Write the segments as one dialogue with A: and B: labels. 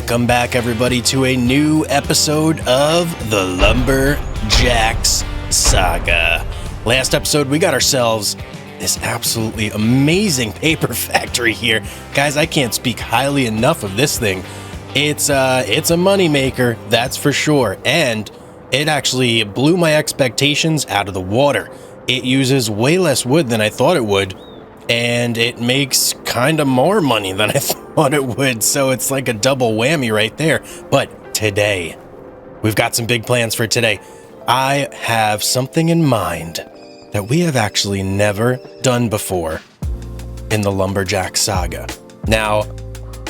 A: Welcome back, everybody, to a new episode of the Lumberjacks Saga. Last episode, we got ourselves this absolutely amazing paper factory here. Guys, I can't speak highly enough of this thing. It's a moneymaker, that's for sure, and it actually blew my expectations out of the water. It uses way less wood than I thought it would, and it makes kind of more money than I thought it would, so it's like a double whammy right there. But today, we've got some big plans for today. I have something in mind that we have actually never done before in the Lumberjack Saga. Now,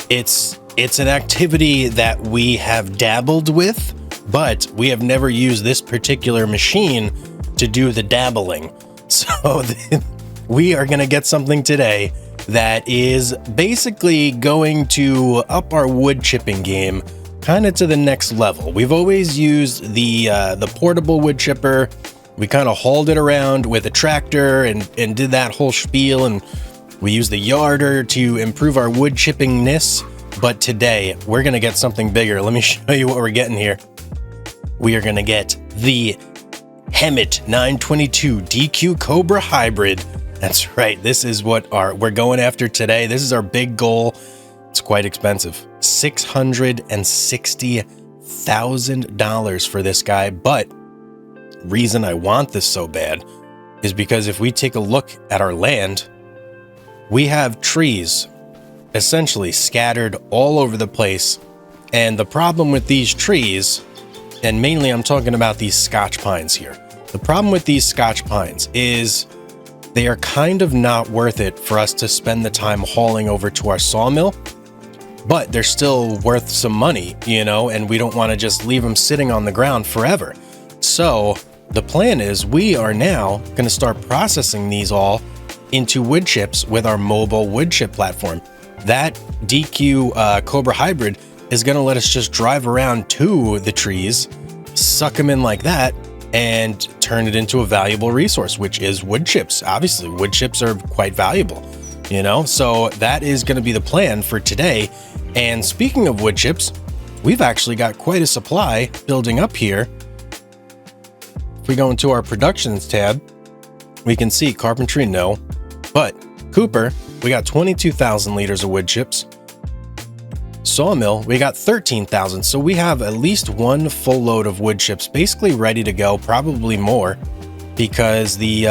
A: it's an activity that we have dabbled with, but we have never used this particular machine to do the dabbling. So we are going to get something today that is basically going to up our wood chipping game kind of to the next level. We've always used the portable wood chipper. We kind of hauled it around with a tractor and did that whole spiel, and we used the yarder to improve our wood chippingness. But today we're going to get something bigger. Let me show you what we're getting here. We are going to get the Hemmet 922 DQ Cobra Hybrid. That's right. This is what we're going after today. This is our big goal. It's quite expensive. $660,000 for this guy. But reason I want this so bad is because if we take a look at our land, we have trees essentially scattered all over the place. And the problem with these trees, and mainly I'm talking about these Scotch pines here. The problem with these Scotch pines is they are kind of not worth it for us to spend the time hauling over to our sawmill, but they're still worth some money, you know, and we don't want to just leave them sitting on the ground forever. So the plan is we are now going to start processing these all into wood chips with our mobile wood chip platform. That DQ Cobra Hybrid is going to let us just drive around to the trees, suck them in like that, and turn it into a valuable resource, which is wood chips. Obviously, wood chips are quite valuable, you know? So that is going to be the plan for today. And speaking of wood chips, we've actually got quite a supply building up here. If we go into our productions tab, we can see carpentry, no, but Cooper, we got 22,000 liters of wood chips. Sawmill, we got 13,000. So we have at least one full load of wood chips basically ready to go, probably more, because the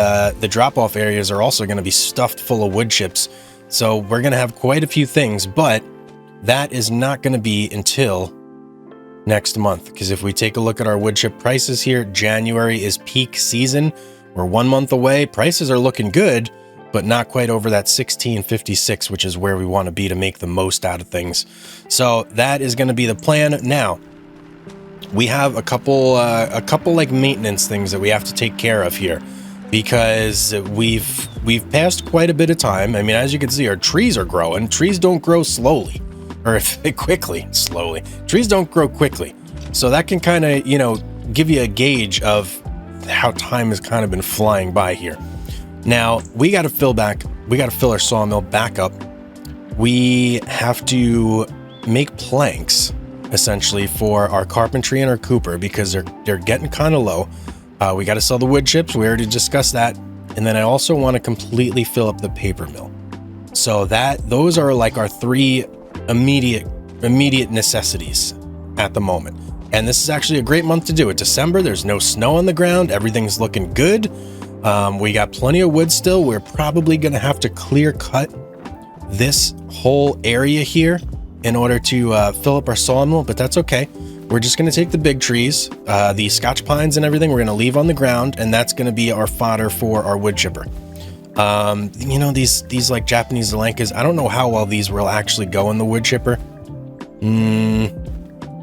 A: drop-off areas are also going to be stuffed full of wood chips. So we're going to have quite a few things, but that is not going to be until next month. Because if we take a look at our wood chip prices here, January is peak season. We're 1 month away. Prices are looking good, but not quite over that 1656, which is where we want to be to make the most out of things. So that is going to be the plan. Now, we have a couple like maintenance things that we have to take care of here, because we've passed quite a bit of time. I mean, as you can see, our trees are growing. Trees don't grow slowly, or quickly, slowly. Trees don't grow quickly. So that can kind of, you know, give you a gauge of how time has kind of been flying by here. Now, we got to fill our sawmill back up. We have to make planks, essentially, for our carpentry and our Cooper, because they're getting kind of low. We got to sell the wood chips. We already discussed that. And then I also want to completely fill up the paper mill. So those are like our three immediate necessities at the moment. And this is actually a great month to do it. December, there's no snow on the ground. Everything's looking good. We got plenty of wood still. We're probably going to have to clear cut this whole area here in order to fill up our sawmill, but that's okay. We're just going to take the big trees, the Scotch pines and everything, we're going to leave on the ground, and that's going to be our fodder for our wood chipper. You know, these like Japanese Zelenkas, I don't know how well these will actually go in the wood chipper.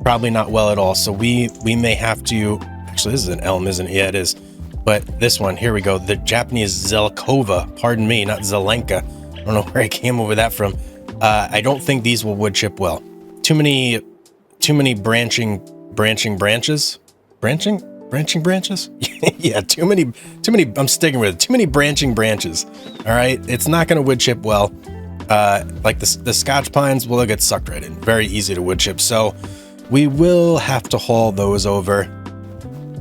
A: Probably not well at all. So we may have to, actually this is an elm, isn't it? Yeah, it is. But this one, here we go. The Japanese Zelkova, pardon me, not Zelenka. I don't know where I came up with that from. I don't think these will wood chip well. Too many branching branches. Branching branches? Yeah, too many, I'm sticking with it. Too many branching branches. All right. It's not going to wood chip well. Like the Scotch pines, well, they'll get sucked right in. Very easy to wood chip. So we will have to haul those over.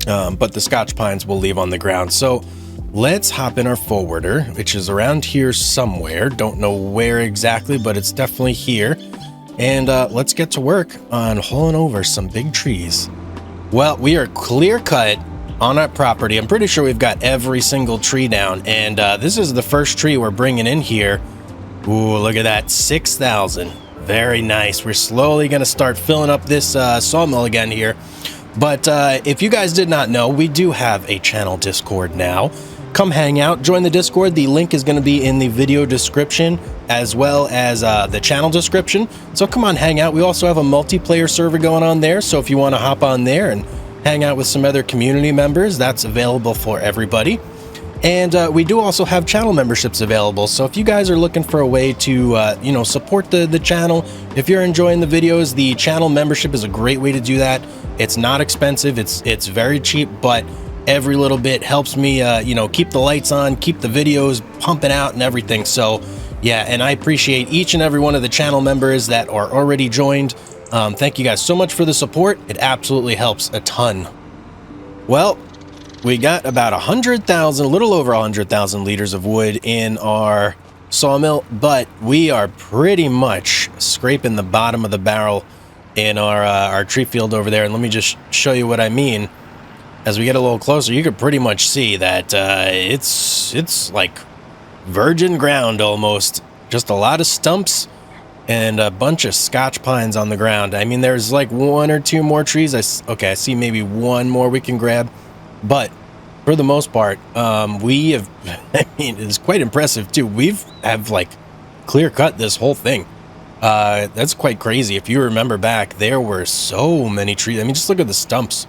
A: But the Scotch pines will leave on the ground. So let's hop in our forwarder, which is around here somewhere. Don't know where exactly, but it's definitely here. And let's get to work on hauling over some big trees. Well, we are clear cut on our property. I'm pretty sure we've got every single tree down. And this is the first tree we're bringing in here. Ooh, look at that, 6,000. Very nice. We're slowly going to start filling up this sawmill again here. But if you guys did not know, we do have a channel Discord now. Come hang out, join the Discord. The link is going to be in the video description as well as the channel description. So come on, hang out. We also have a multiplayer server going on there. So if you want to hop on there and hang out with some other community members, that's available for everybody. And we do also have channel memberships available. So if you guys are looking for a way to, you know, support the channel, if you're enjoying the videos, the channel membership is a great way to do that. It's not expensive. It's very cheap, but every little bit helps me, you know, keep the lights on, keep the videos pumping out and everything. So yeah, and I appreciate each and every one of the channel members that are already joined. Thank you guys so much for the support. It absolutely helps a ton. Well, we got about 100,000, a little over 100,000 liters of wood in our sawmill, but we are pretty much scraping the bottom of the barrel in our tree field over there. And let me just show you what I mean. As we get a little closer, you could pretty much see that it's like virgin ground almost. Just a lot of stumps and a bunch of Scotch pines on the ground. I mean, there's like one or two more trees. I see maybe one more we can grab. But for the most part, we have, I mean, it's quite impressive too. Have like clear cut this whole thing. That's quite crazy. If you remember back, there were so many trees. I mean, just look at the stumps.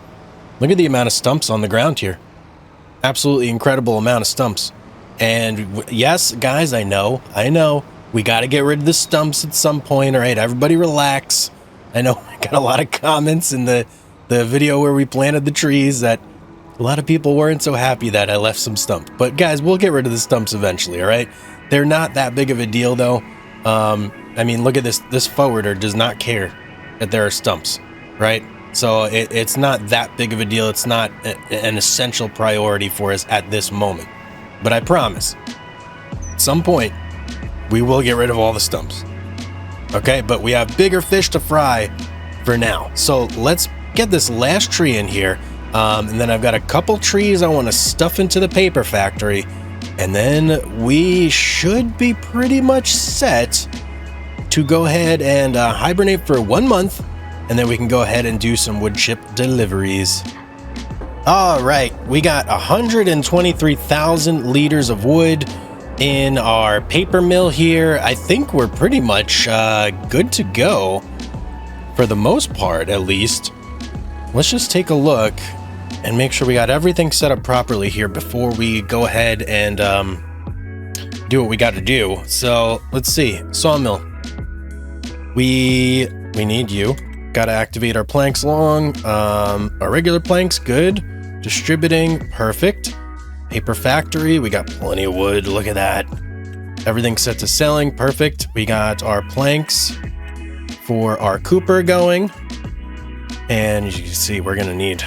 A: Look at the amount of stumps on the ground here. Absolutely incredible amount of stumps. And yes, guys, I know. We got to get rid of the stumps at some point. All right, everybody relax. I know I got a lot of comments in the video where we planted the trees that a lot of people weren't so happy that I left some stumps. But guys, we'll get rid of the stumps eventually, all right? They're not that big of a deal, though. I mean, look at this. This forwarder does not care that there are stumps, right? So it's not that big of a deal. It's not an essential priority for us at this moment. But I promise, at some point, we will get rid of all the stumps. Okay, but we have bigger fish to fry for now. So let's get this last tree in here. And then I've got a couple trees I want to stuff into the paper factory. And then we should be pretty much set to go ahead and hibernate for 1 month. And then we can go ahead and do some wood chip deliveries. All right, we got 123,000 liters of wood in our paper mill here. I think we're pretty much good to go for the most part, at least. Let's just take a look and make sure we got everything set up properly here before we go ahead and do what we got to do. So let's see, sawmill. We need you. Got to activate our planks long. Our regular planks, good. Distributing, perfect. Paper factory, we got plenty of wood. Look at that. Everything's set to selling, perfect. We got our planks for our cooper going. And as you can see, we're gonna need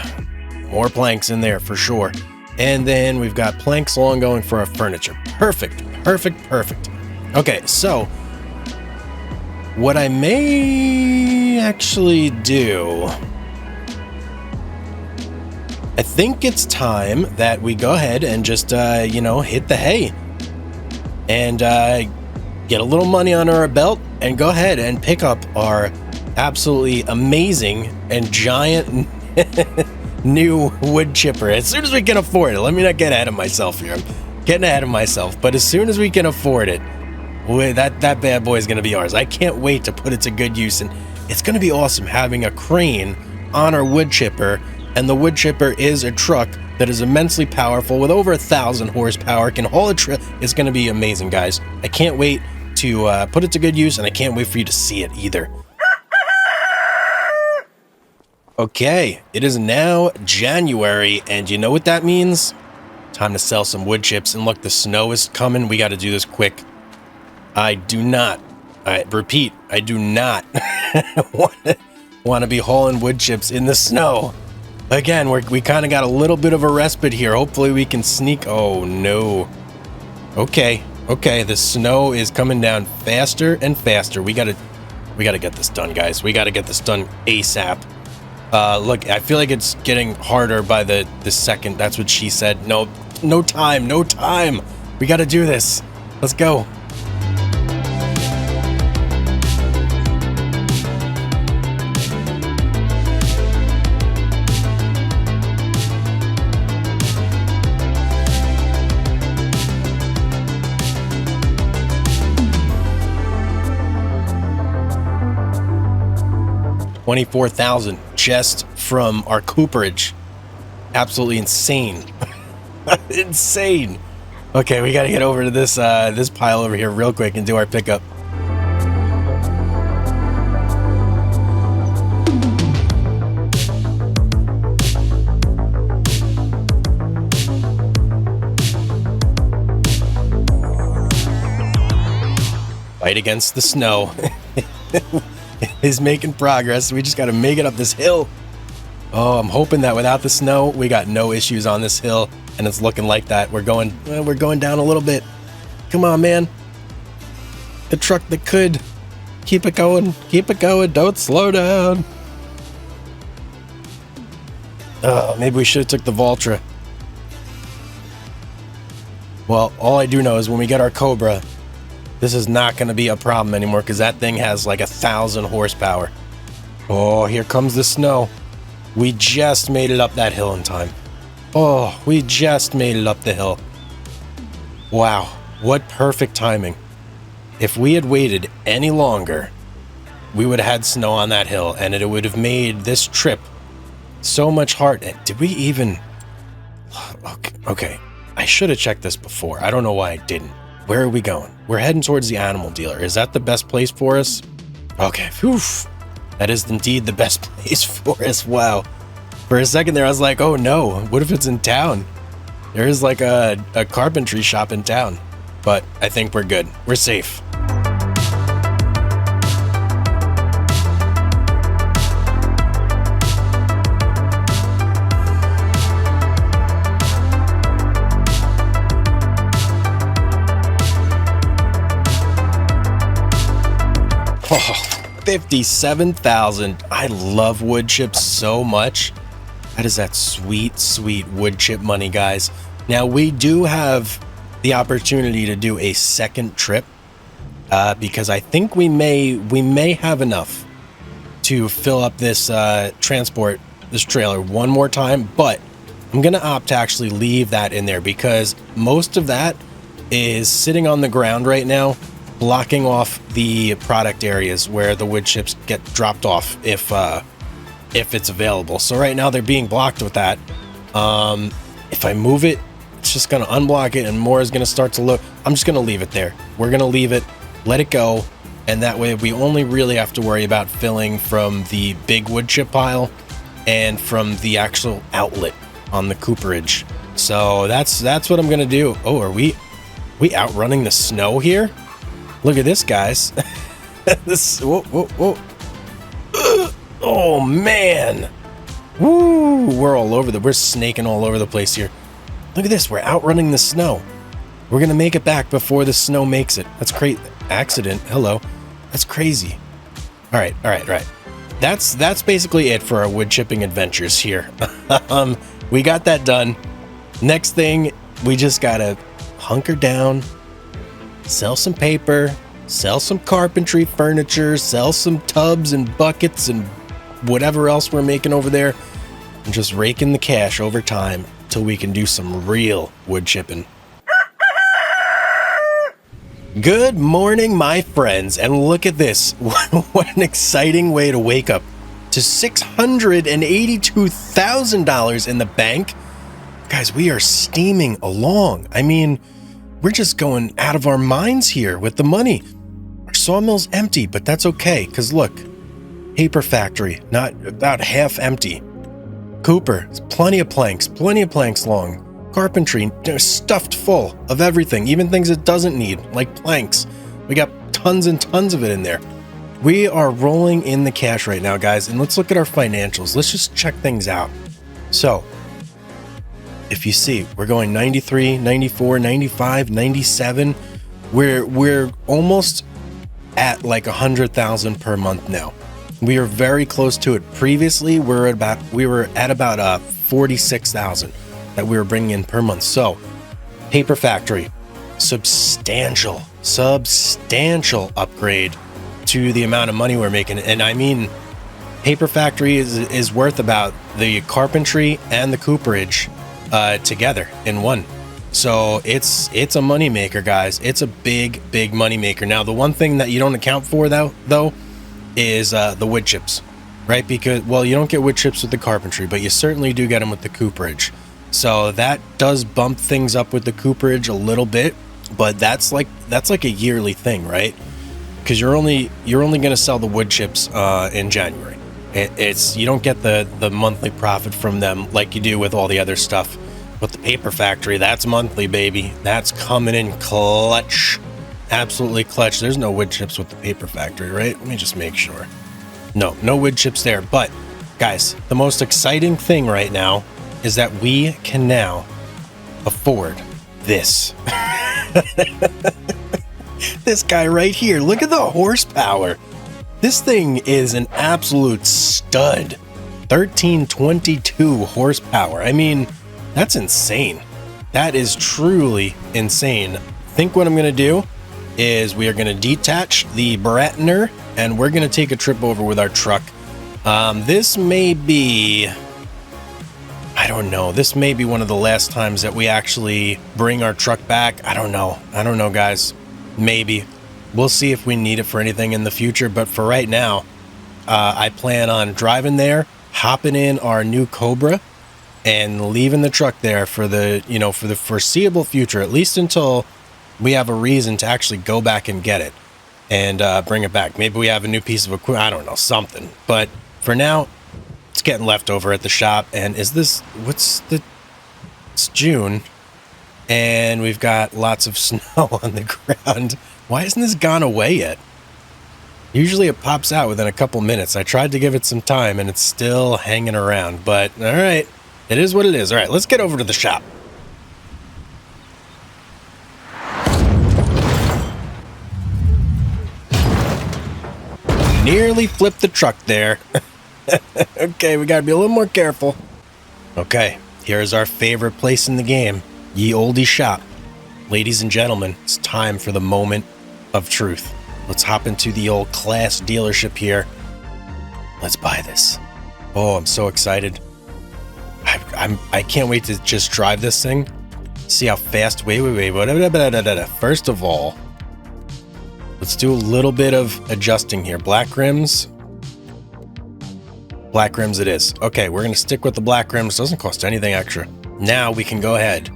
A: more planks in there for sure. And then we've got planks long going for our furniture. Perfect, perfect, perfect. Okay, so what I may actually do, I think it's time that we go ahead and just, you know, hit the hay and get a little money under our belt and go ahead and pick up our absolutely amazing and giant new wood chipper as soon as we can afford it. Let me not get ahead of myself here. I'm getting ahead of myself, but as soon as we can afford it, that bad boy is going to be ours. I can't wait to put it to good use, and it's going to be awesome having a crane on our wood chipper. And the wood chipper is a truck that is immensely powerful with over 1,000 horsepower, can haul a trailer. It's going to be amazing, guys. I can't wait to put it to good use, and I can't wait for you to see it either. Okay, it is now January, and you know what that means? Time to sell some wood chips. And look, the snow is coming. We got to do this quick. I do not. I repeat, I do not want to be hauling wood chips in the snow. Again, we kind of got a little bit of a respite here. Hopefully we can sneak. Oh, no. Okay. The snow is coming down faster and faster. We gotta get this done, guys. We gotta get this done ASAP. Look, I feel like it's getting harder by the second. That's what she said. No time. We gotta do this. Let's go. $24,000 just from our cooperage. Absolutely insane. Insane. Okay, we got to get over to this this pile over here real quick and do our pickup. Fight against the snow. Is making progress. We just got to make it up this hill. Oh, I'm hoping that without the snow, we got no issues on this hill, and it's looking like that. We're going down a little bit. Come on, man. The truck that could. Keep it going. Don't slow down. Oh, maybe we should have took the Valtra. Well, all I do know is when we get our Cobra, this is not going to be a problem anymore because that thing has like 1,000 horsepower. Oh, here comes the snow. We just made it up that hill in time. Oh, we just made it up the hill. Wow, what perfect timing. If we had waited any longer, we would have had snow on that hill and it would have made this trip so much harder. Did we even... Okay, I should have checked this before. I don't know why I didn't. Where are we going? We're heading towards the animal dealer. Is that the best place for us? Okay, oof. That is indeed the best place for us. Wow. For a second there, I was like, oh no, what if it's in town? There is like a carpentry shop in town. But I think we're good. We're safe. Oh, 57,000. I love wood chips so much. That is that sweet, sweet wood chip money, guys. Now, we do have the opportunity to do a second trip because I think we may have enough to fill up this this trailer one more time, but I'm going to opt to actually leave that in there because most of that is sitting on the ground right now, blocking off the product areas where the wood chips get dropped off if it's available. So right now they're being blocked with that. If I move it, it's just going to unblock it and more is going to start to look. I'm just going to leave it there. We're going to leave it, let it go, and that way we only really have to worry about filling from the big wood chip pile and from the actual outlet on the cooperage. So that's what I'm going to do. Oh, are we outrunning the snow here? Look at this, guys. Whoa. Oh, man. Woo, we're snaking all over the place here. Look at this, we're outrunning the snow. We're going to make it back before the snow makes it. That's crazy. Accident, hello. That's crazy. All right. That's basically it for our wood chipping adventures here. We got that done. Next thing, we just got to hunker down, sell some paper, sell some carpentry furniture, sell some tubs and buckets and whatever else we're making over there, and just rake in the cash over time till we can do some real wood chipping. Good morning, my friends, and look at this. What an exciting way to wake up to $682,000 in the bank. Guys, we are steaming along. I mean, we're just going out of our minds here with the money. Our sawmill's empty, but that's okay, because look, paper factory, not about half empty. Cooper, plenty of planks long. Carpentry, stuffed full of everything, even things it doesn't need, like planks. We got tons and tons of it in there. We are rolling in the cash right now, guys, and let's look at our financials. Let's just check things out. So, if you see, we're going 93, 94, 95, 97. We're almost at like 100,000 per month now. We are very close to it. Previously, we were at about 46,000 that we were bringing in per month. So, paper factory, substantial upgrade to the amount of money we're making. And I mean, paper factory is worth about the carpentry and the cooperage together in one. So it's a money maker, guys. It's a big money maker. Now, the one thing that you don't account for though is the wood chips, right? Because, well, you don't get wood chips with the carpentry, but you certainly do get them with the cooperage. So that does bump things up with the cooperage a little bit, but that's like a yearly thing, right? Because you're only going to sell the wood chips in January. It's you don't get the monthly profit from them like you do with all the other stuff. With the paper factory, that's monthly, baby. That's coming in clutch. Absolutely clutch. There's no wood chips with the paper factory, right? Let me just make sure. No wood chips there. But guys, the most exciting thing right now is that we can now afford this. This guy right here. Look at the horsepower. This thing is an absolute stud. 1322 horsepower. I mean, that's insane. That is truly insane. I think what I'm going to do is we are going to detach the Bratner and we're going to take a trip over with our truck. This may be, I don't know. This may be one of the last times that we actually bring our truck back. I don't know, guys. Maybe. We'll see if we need it for anything in the future. But for right now, I plan on driving there, hopping in our new Cobra, and leaving the truck there for the foreseeable future, at least until we have a reason to actually go back and get it and bring it back. Maybe we have a new piece of equipment. I don't know, something. But for now, it's getting left over at the shop. And it's June, and we've got lots of snow on the ground. Why hasn't this gone away yet? Usually it pops out within a couple minutes. I tried to give it some time, and it's still hanging around. But all right. It is what it is. All right, let's get over to the shop. Nearly flipped the truck there. Okay, we gotta be a little more careful. Okay, here's our favorite place in the game, ye olde shop. Ladies and gentlemen, it's time for the moment of truth. Let's hop into the old class dealership here. Let's buy this. Oh, I'm so excited. I can't wait to just drive this thing. See how fast. Wait. First of all, let's do a little bit of adjusting here. Black rims. Black rims it is. Okay, we're going to stick with the black rims. Doesn't cost anything extra. Now we can go ahead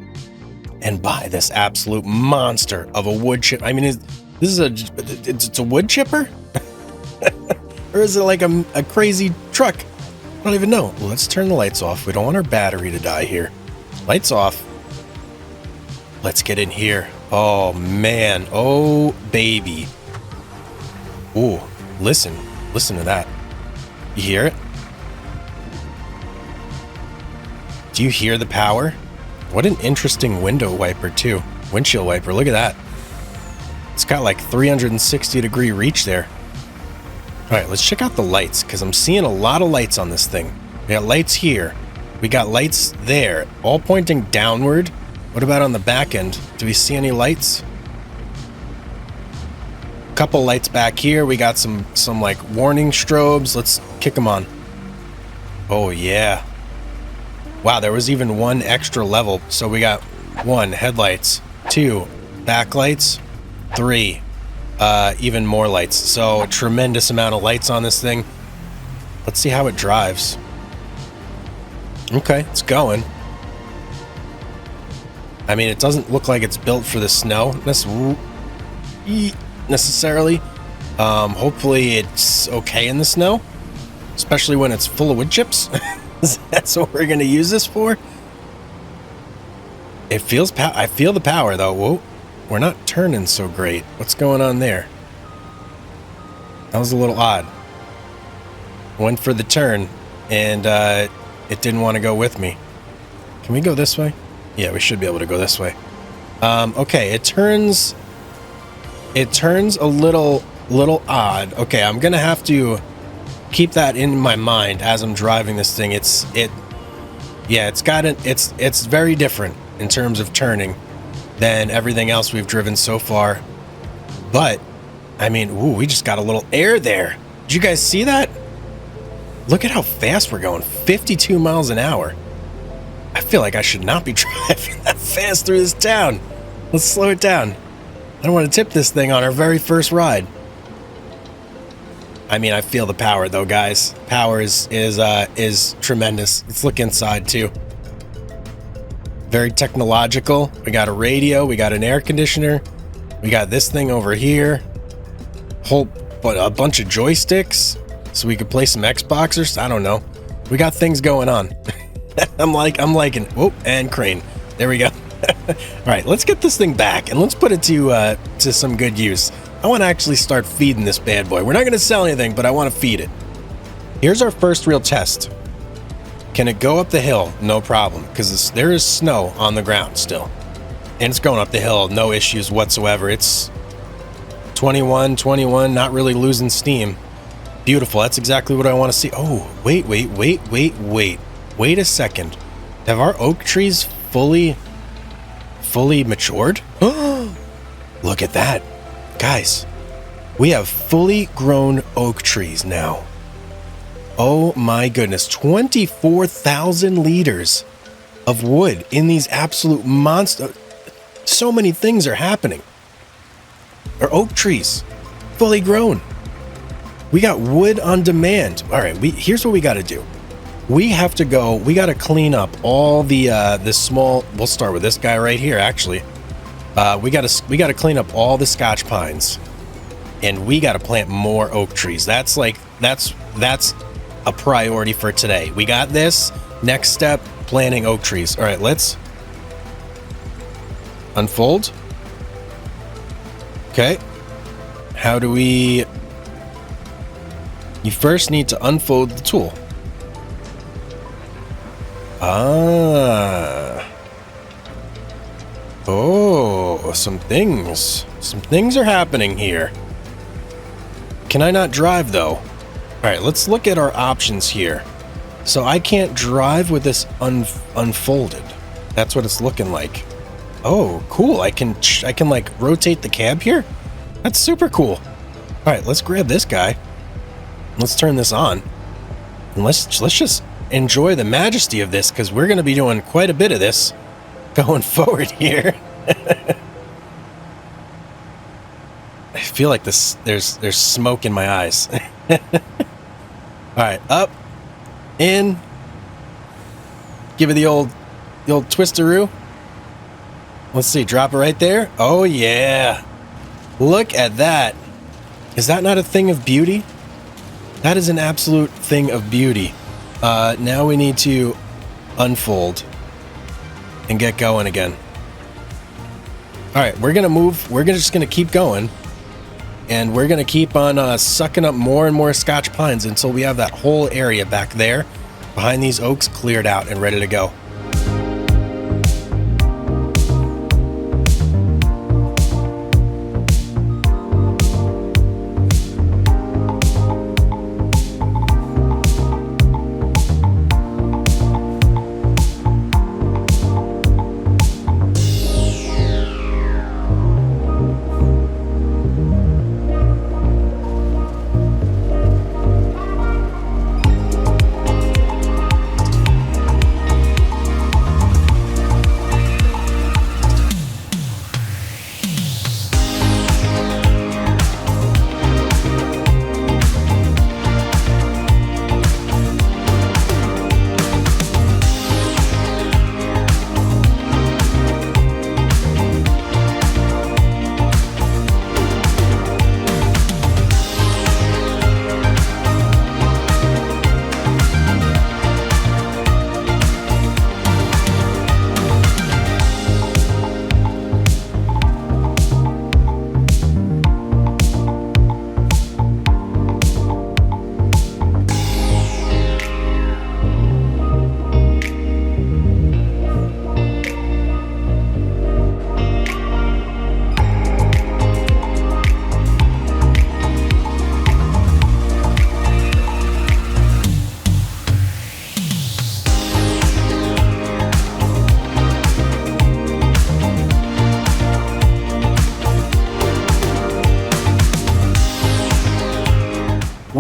A: and buy this absolute monster of a wood chip. I mean, it's a wood chipper? Or is it like a crazy truck? I don't even know. Well, let's turn the lights off. We don't want our battery to die here. Lights off. Let's get in here. Oh, man. Oh, baby. Ooh, listen to that. You hear it? Do you hear the power? What an interesting window wiper, too. Windshield wiper. Look at that. It's got like 360-degree reach there. All right, let's check out the lights, because I'm seeing a lot of lights on this thing. We got lights here. We got lights there, all pointing downward. What about on the back end? Do we see any lights? Couple lights back here. We got some like warning strobes. Let's kick them on. Oh, yeah. Wow, there was even one extra level. So we got 1, headlights, 2, backlights, 3, even more lights. So a tremendous amount of lights on this thing. Let's see how it drives. Okay, it's going. I mean, it doesn't look like it's built for the snow necessarily. Hopefully it's okay in the snow, especially when it's full of wood chips. That's what we're going to use this for. It feels I feel the power though. Whoa. we're not turning so great. What's going on there? That was a little odd. Went for the turn, and it didn't want to go with me. Can we go this way? Yeah, we should be able to go this way. Okay, it turns a little odd. Okay, I'm gonna have to keep that in my mind as I'm driving this thing. It's very different in terms of turning than everything else we've driven so far. But I mean, ooh, we just got a little air there. Did you guys see that? Look at how fast we're going. 52 miles an hour. I feel like I should not be driving that fast through this town. Let's slow it down. I don't want to tip this thing on our very first ride. I mean, I feel the power though, guys. Power is tremendous. Let's look inside too. Very technological. We got a radio. We got an air conditioner. We got this thing over here. A bunch of joysticks, so we could play some Xboxers. I don't know. We got things going on. I'm liking. Whoop, and crane. There we go. All right, let's get this thing back and let's put it to some good use. I want to actually start feeding this bad boy. We're not going to sell anything, but I want to feed it. Here's our first real test. Can it go up the hill? No problem, because there is snow on the ground still. And it's going up the hill, no issues whatsoever. It's 21, not really losing steam. Beautiful, that's exactly what I want to see. Oh, wait. Wait a second. Have our oak trees fully matured? Look at that. Guys, we have fully grown oak trees now. Oh my goodness, 24,000 liters of wood in these absolute monster. So many things are happening. Our oak trees, fully grown. We got wood on demand. All right, here's what we got to do. We have to go. We got to clean up all the small. We'll start with this guy right here. Actually, we got to clean up all the Scotch pines, and we got to plant more oak trees. That's a priority for today. We got this. Next step, planting oak trees. All right, let's unfold. Okay. How do we... You first need to unfold the tool. Oh, some things are happening here. Can I not drive though? All right, let's look at our options here. So I can't drive with this unfolded. That's what it's looking like. Oh, cool. I can like rotate the cab here. That's super cool. All right, let's grab this guy. Let's turn this on. And let's just enjoy the majesty of this, because we're going to be doing quite a bit of this going forward here. I feel like there's smoke in my eyes. All right, up, in, give it the old twisteroo. Let's see, drop it right there. Oh yeah, look at that. Is that not a thing of beauty? That is an absolute thing of beauty. Now we need to unfold and get going again. All right, we're gonna move. We're just gonna keep going, and we're gonna keep on sucking up more and more Scotch pines until we have that whole area back there behind these oaks cleared out and ready to go.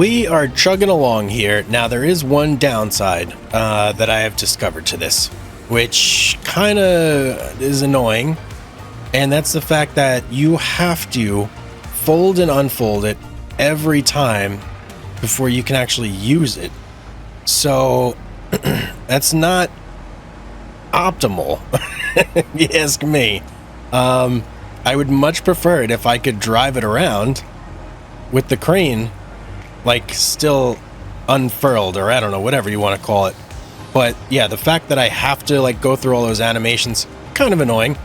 A: we are chugging along here. Now, there is one downside that I have discovered to this, which kind of is annoying, and that's the fact that you have to fold and unfold it every time before you can actually use it. So that's not optimal, if you ask me. I would much prefer it if I could drive it around with the crane, like, still unfurled, or I don't know, whatever you want to call it. But yeah, the fact that I have to, like, go through all those animations, kind of annoying.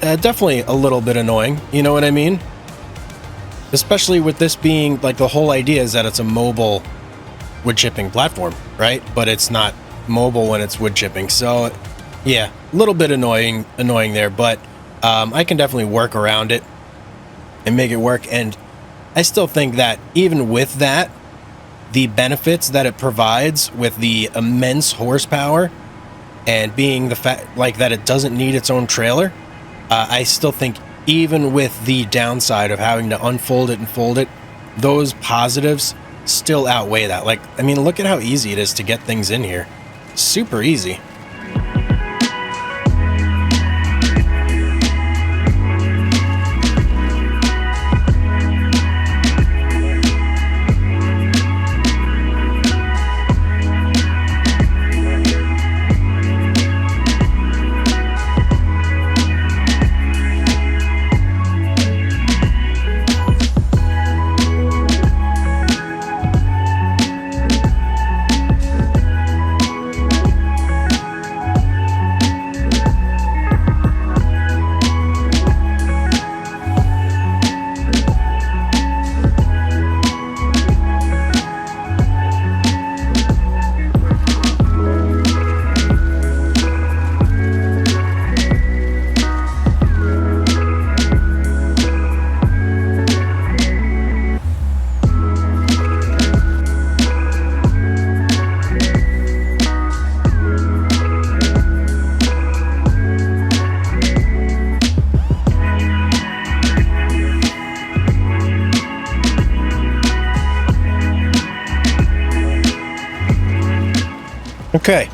A: Definitely a little bit annoying, you know what I mean? Especially with this being, like, the whole idea is that it's a mobile wood chipping platform, right? But it's not mobile when it's wood chipping. So yeah, a little bit annoying there, but I can definitely work around it and make it work. And I still think that even with that, the benefits that it provides with the immense horsepower and being the fact, like, that it doesn't need its own trailer, I still think even with the downside of having to unfold it and fold it, those positives still outweigh that. Like, I mean, look at how easy it is to get things in here. Super easy. Okay,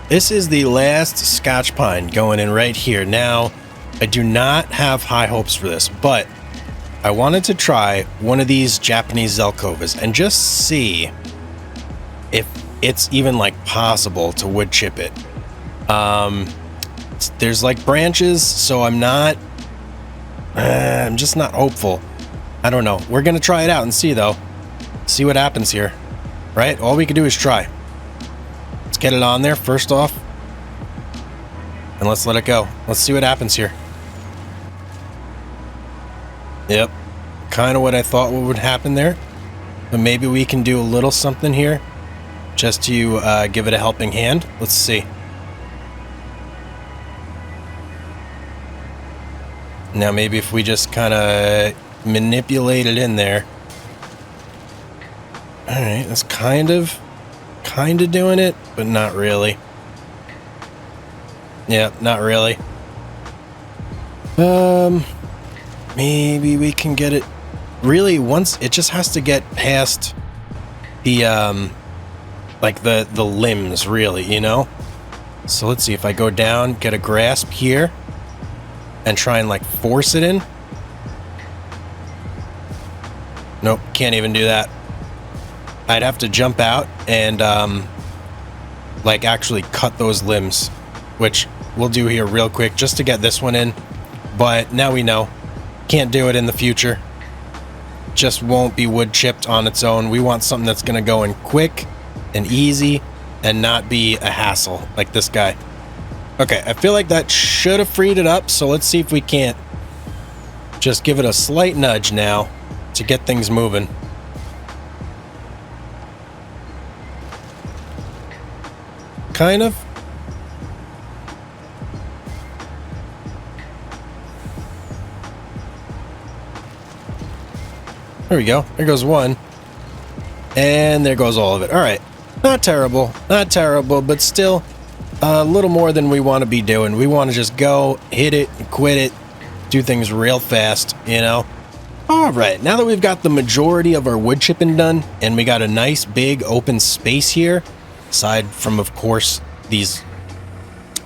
A: this is the last Scotch pine going in right here. Now, I do not have high hopes for this, but I wanted to try one of these Japanese Zelkovas and just see if it's even, like, possible to wood chip it. There's, like, branches, so I'm just not hopeful. I don't know. We're gonna try it out and see, though. See what happens here, right? All we can do is try. Let's get it on there first off, and let's let it go. Let's see what happens here. Yep, kind of what I thought would happen there, but maybe we can do a little something here just to give it a helping hand. Let's see. Now maybe if we just kind of manipulate it in there. All right, that's kind of doing it, but not really. Yeah, not really. Maybe we can get it. Really, once it just has to get past the like the limbs, really, you know. So let's see if I go down, get a grasp here, and try and, like, force it in. Nope, can't even do that. I'd have to jump out and like, actually cut those limbs, which we'll do here real quick just to get this one in. But now we know, can't do it in the future. Just won't be wood chipped on its own. We want something that's gonna go in quick and easy and not be a hassle like this guy. Okay, I feel like that should have freed it up, so let's see if we can't just give it a slight nudge now to get things moving. Kind of. There we go. There goes one. And there goes all of it. All right. Not terrible. Not terrible, but still a little more than we want to be doing. We want to just go, hit it, and quit it, do things real fast, you know? All right, now that we've got the majority of our wood chipping done and we got a nice big open space here, aside from, of course, these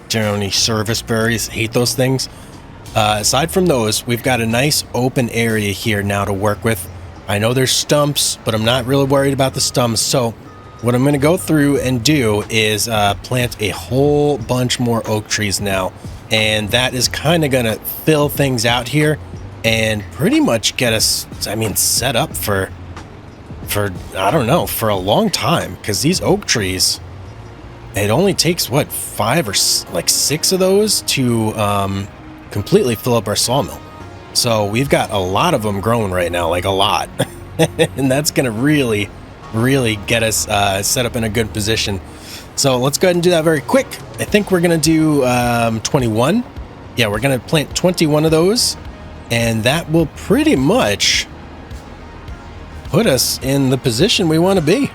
A: generally service berries, hate those things. Aside from those, we've got a nice open area here now to work with. I know there's stumps, but I'm not really worried about the stumps. So what I'm going to go through and do is plant a whole bunch more oak trees now. And that is kind of going to fill things out here and pretty much get us, I mean, set up for I don't know, for a long time. Because these oak trees, it only takes, what, 5 or like 6 of those to completely fill up our sawmill. So we've got a lot of them growing right now, like a lot. And that's going to really get us set up in a good position. So let's go ahead and do that very quick. I think we're going to do 21. Yeah, we're going to plant 21 of those. And that will pretty much put us in the position we want to be.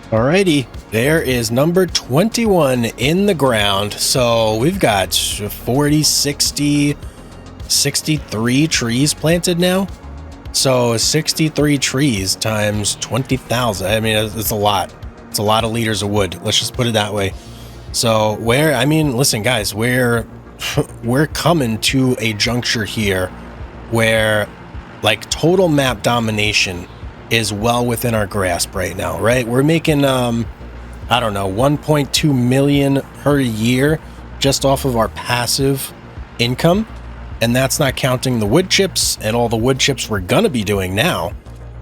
A: Alrighty, there is number 21 in the ground. So we've got 40, 60, 63 trees planted now. So 63 trees times 20,000. I mean, it's a lot. It's a lot of liters of wood. Let's just put it that way. So listen, guys, we're coming to a juncture here where like total map domination is well within our grasp right now, right? We're making, I don't know, 1.2 million per year just off of our passive income. And that's not counting the wood chips and all the wood chips we're going to be doing now,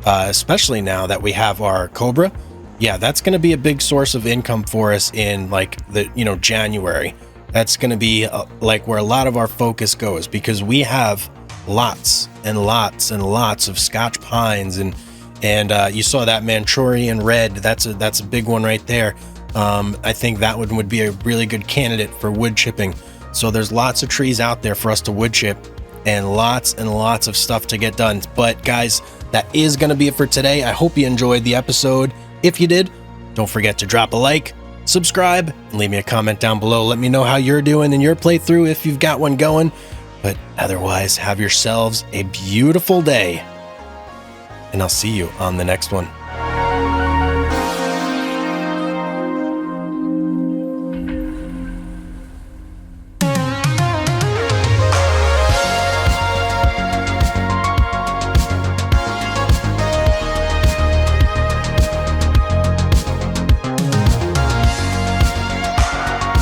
A: especially now that we have our Cobra. Yeah, that's going to be a big source of income for us in like the, January. That's going to be like where a lot of our focus goes, because we have lots and lots and lots of Scotch pines and you saw that Manchurian red. That's a big one right there. I think that one would be a really good candidate for wood chipping. So there's lots of trees out there for us to wood chip and lots of stuff to get done. But guys, that is going to be it for today. I hope you enjoyed the episode. If you did, don't forget to drop a like, subscribe, and leave me a comment down below. Let me know how you're doing in your playthrough if you've got one going. But otherwise, have yourselves a beautiful day. And I'll see you on the next one.